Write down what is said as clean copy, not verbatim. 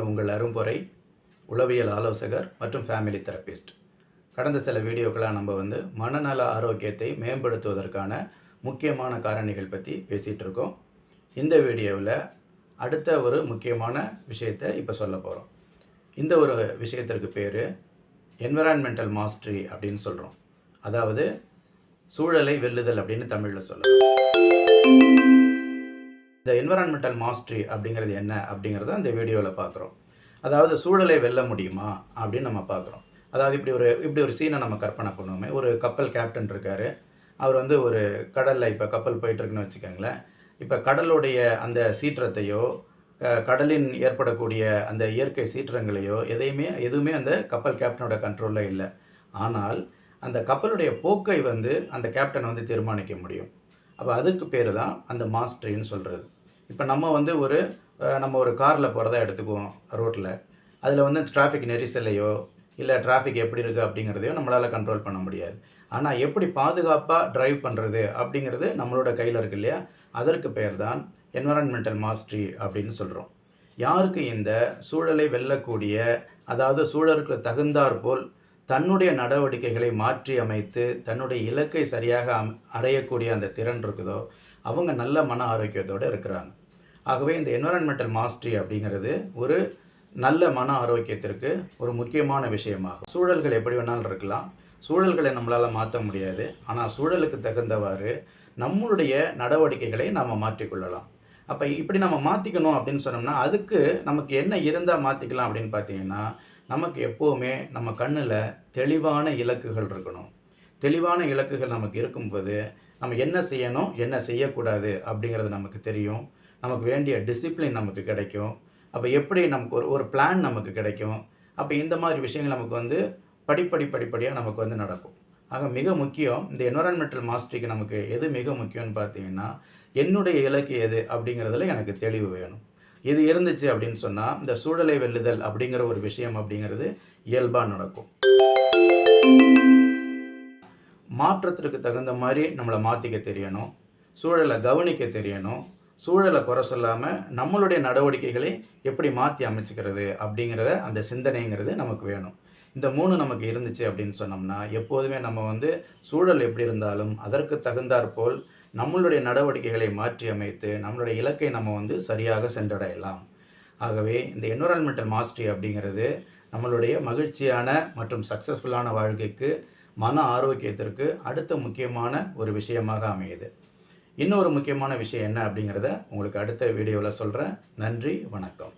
நான் உங்கள் அரும்பொறை உளவியல் ஆலோசகர் மற்றும் ஃபேமிலி தெரபிஸ்ட். கடந்த சில வீடியோக்களாக நம்ம மனநல ஆரோக்கியத்தை மேம்படுத்துவதற்கான முக்கியமான காரணிகள் பற்றி பேசிகிட்டு இருக்கோம். இந்த வீடியோவில் அடுத்த ஒரு முக்கியமான விஷயத்தை இப்போ சொல்ல போகிறோம். இந்த ஒரு விஷயத்திற்கு பேர் என்விரான்மெண்டல் மாஸ்டரி அப்படின்னு சொல்கிறோம். அதாவது சூழலை வெல்லுதல் அப்படின்னு தமிழில் சொல்லலாம். இந்த என்விரான்மெண்டல் மாஸ்டரி அப்படிங்கிறது என்ன அப்படிங்கிறத அந்த வீடியோவில் பார்க்குறோம். அதாவது சூழலை வெல்ல முடியுமா அப்படின்னு நம்ம பார்க்குறோம். அதாவது இப்படி ஒரு சீனை நம்ம கற்பனை பண்ணுவோமே. ஒரு கப்பல் கேப்டன் இருக்கார். அவர் ஒரு கடலில் இப்போ கப்பல் போயிட்டுருக்குன்னு வச்சுக்கோங்களேன். இப்போ கடலுடைய அந்த சீற்றத்தையோ கடலின் ஏற்படக்கூடிய அந்த இயற்கை சீற்றங்களையோ எதுவுமே அந்த கப்பல் கேப்டனோட கண்ட்ரோலில் இல்லை. ஆனால் அந்த கப்பலுடைய போக்கை அந்த கேப்டன் தீர்மானிக்க முடியும். அப்போ அதுக்கு பேர் தான் அந்த மாஸ்டரின்னு சொல்கிறது. இப்போ நம்ம ஒரு காரில் போகிறதா எடுத்துக்குவோம். ரோட்டில் அதில் டிராஃபிக் நெரிசலையோ இல்லை டிராஃபிக் எப்படி இருக்குது அப்படிங்கிறதையோ நம்மளால் கண்ட்ரோல் பண்ண முடியாது. ஆனால் எப்படி பாதுகாப்பாக ட்ரைவ் பண்ணுறது அப்படிங்கிறது நம்மளோட கையில் இருக்குது இல்லையா? அதற்கு பேர் தான் என்விரான்மெண்டல் மாஸ்டரி அப்படின்னு சொல்கிறோம். யாருக்கு இந்த சூழலை வெல்லக்கூடிய, அதாவது சூழலுக்கு தகுந்தாற்போல் தன்னுடைய நடவடிக்கைகளை மாற்றி அமைத்து தன்னுடைய இலக்கை சரியாக அடையக்கூடிய அந்த திறன் இருக்குதோ அவங்க நல்ல மன ஆரோக்கியத்தோடு இருக்கிறாங்க. ஆகவே இந்த என்விரான்மெண்டல் மாஸ்டரி அப்படிங்கிறது ஒரு நல்ல மன ஆரோக்கியத்திற்கு ஒரு முக்கியமான விஷயமாகும். சூழல்கள் எப்படி வேணாலும் இருக்கலாம். சூழல்களை நம்மளால் மாற்ற முடியாது. ஆனால் சூழலுக்கு தகுந்தவாறு நம்மளுடைய நடவடிக்கைகளை நாம் மாற்றிக்கொள்ளலாம். அப்போ இப்படி நம்ம மாற்றிக்கணும் அப்படின்னு சொன்னோம்னா அதுக்கு நமக்கு என்ன இருந்தால் மாற்றிக்கலாம் அப்படின்னு பார்த்தீங்கன்னா, நமக்கு எப்போவுமே நம்ம கண்ணில் தெளிவான இலக்குகள் இருக்கணும். தெளிவான இலக்குகள் நமக்கு இருக்கும்போது நம்ம என்ன செய்யணும், என்ன செய்யக்கூடாது அப்படிங்கிறது நமக்கு தெரியும். நமக்கு வேண்டிய டிசிப்ளின் நமக்கு கிடைக்கும். அப்போ எப்படி நமக்கு ஒரு பிளான் நமக்கு கிடைக்கும். அப்போ இந்த மாதிரி விஷயங்கள் நமக்கு படிப்படியாக நமக்கு நடக்கும். ஆக மிக முக்கியம் இந்த என்விரான்மெண்டல் மாஸ்டரிக்கு நமக்கு எது மிக முக்கியம்னு பார்த்தீங்கன்னா, என்னுடைய இலக்கு எது அப்படிங்கிறதுல எனக்கு தெளிவு வேணும். இது இருந்துச்சு அப்படின்னு சொன்னால் இந்த சூழலை வெல்லுதல் அப்படிங்கிற ஒரு விஷயம் அப்படிங்கிறது இயல்பாக நடக்கும். மாற்றத்திற்கு தகுந்த மாதிரி நம்மளை மாற்றிக்க தெரியணும். சூழலை கவனிக்க தெரியணும். சூழலை குறை சொல்லாமல் நம்மளுடைய நடவடிக்கைகளை எப்படி மாற்றி அமைச்சிக்கிறது அப்படிங்கிறத அந்த சிந்தனைங்கிறது நமக்கு வேணும். இந்த 3 நமக்கு இருந்துச்சு அப்படின்னு சொன்னோம்னா எப்போதுமே நம்ம சூழல் எப்படி இருந்தாலும் அதற்கு தகுந்தாற்போல் நம்மளுடைய நடவடிக்கைகளை மாற்றி அமைத்து நம்மளுடைய இலக்கை நம்ம சரியாக சென்றடையலாம். ஆகவே இந்த என்விரான்மெண்டல் மாஸ்டரி அப்படிங்கிறது நம்மளுடைய மகிழ்ச்சியான மற்றும் சக்ஸஸ்ஃபுல்லான வாழ்க்கைக்கு, மன ஆரோக்கியத்திற்கு அடுத்த முக்கியமான ஒரு விஷயமாக அமையுது. இன்னொரு முக்கியமான விஷயம் என்ன அப்படிங்கிறத உங்களுக்கு அடுத்த வீடியோவில் சொல்கிறேன். நன்றி, வணக்கம்.